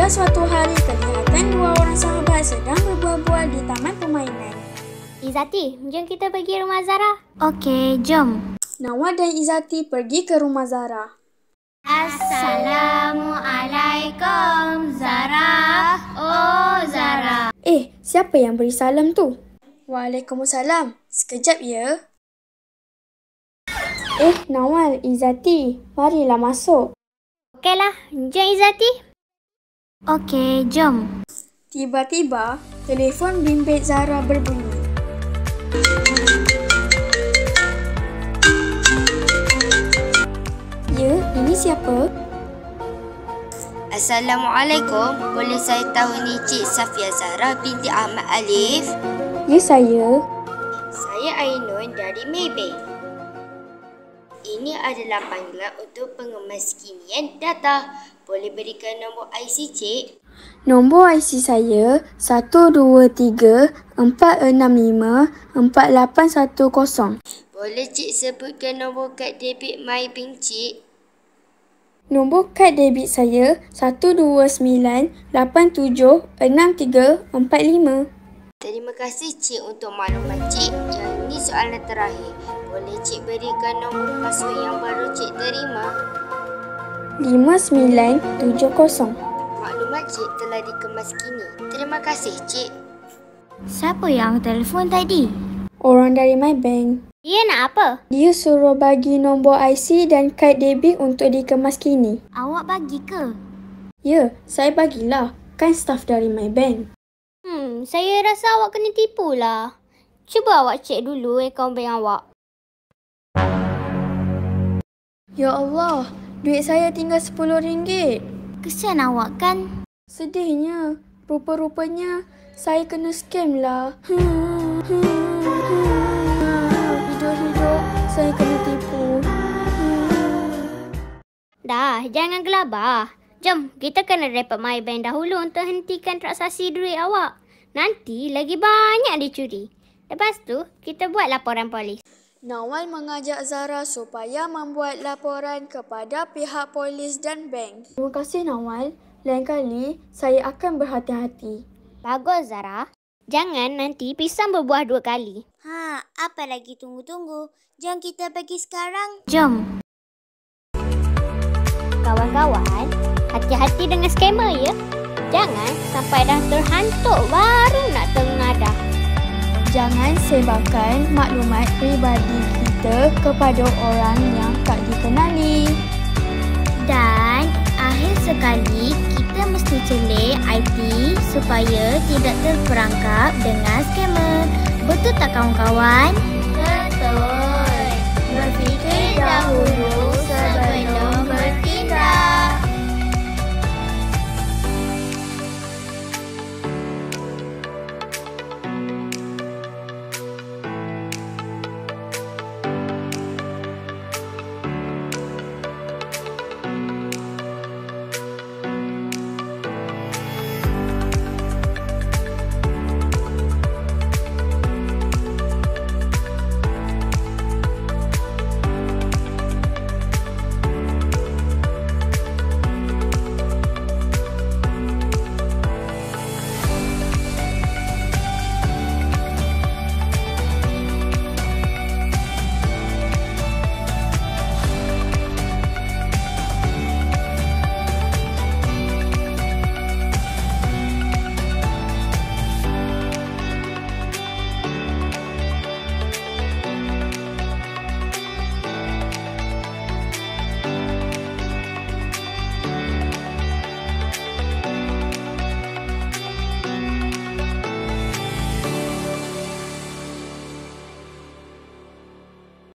Pada suatu hari, kelihatan dua orang sahabat sedang berbual-bual di taman permainan. Izzati, jom kita pergi rumah Zara. Okey, jom. Nawal dan Izzati pergi ke rumah Zara. Assalamualaikum, Zara. Oh, Zara. Siapa yang beri salam tu? Waalaikumsalam. Sekejap ya. Nawal, Izzati, marilah masuk. Okeylah, jom Izzati. Okey, jom. Tiba-tiba, telefon bimbit Zara berbunyi. Ya, ini siapa? Assalamualaikum. Boleh saya tahu ni Cik Safia Zahra binti Ahmad Alif? Ya, saya. Saya Ainun dari Maybank. Ini adalah panggilan untuk pengemas kinian data. Boleh berikan nombor IC Cik? Nombor IC saya 123-465-4810. Boleh Cik sebutkan nombor kad debit Maybank Cik? Nombor kad debit saya 129876345. Terima kasih Cik untuk maklumat Cik. Yang ini soalan terakhir. Boleh Cik berikan nombor password yang baru Cik terima? 5970. Maklumat Cik telah dikemas kini. Terima kasih Cik. Siapa yang telefon tadi? Orang dari Maybank. Dia nak apa? Dia suruh bagi nombor IC dan kad debit untuk dikemas kini. Awak bagi ke? Ya, saya bagilah. Kan staf dari Maybank. Saya rasa awak kena tipu lah. Cuba awak cek dulu akaun bank awak. Ya Allah, duit saya tinggal RM10. Kesian awak kan? Sedihnya, rupa-rupanya saya kena scam lah. Hidup-hidup saya kena tipu. Dah, jangan gelabah. Jom, kita kena report Maybank dahulu untuk hentikan transaksi duit awak. Nanti lagi banyak dicuri. Lepas tu, kita buat laporan polis. Nawal mengajak Zara supaya membuat laporan kepada pihak polis dan bank. Terima kasih Nawal. Lain kali, saya akan berhati-hati. Bagus Zara. Jangan nanti pisang berbuah 2 kali. Apa lagi tunggu-tunggu? Jom kita pergi sekarang. Jom. Kawan-kawan, hati-hati dengan skamer ya. Jangan sampai dah terhantuk baru nak tengadah. Jangan sebarkan maklumat peribadi kita kepada orang yang tak dikenali. Dan akhir sekali, kita mesti celik IT supaya tidak terperangkap dengan skamer. Betul tak kawan-kawan? Betul. Berfikir dahulu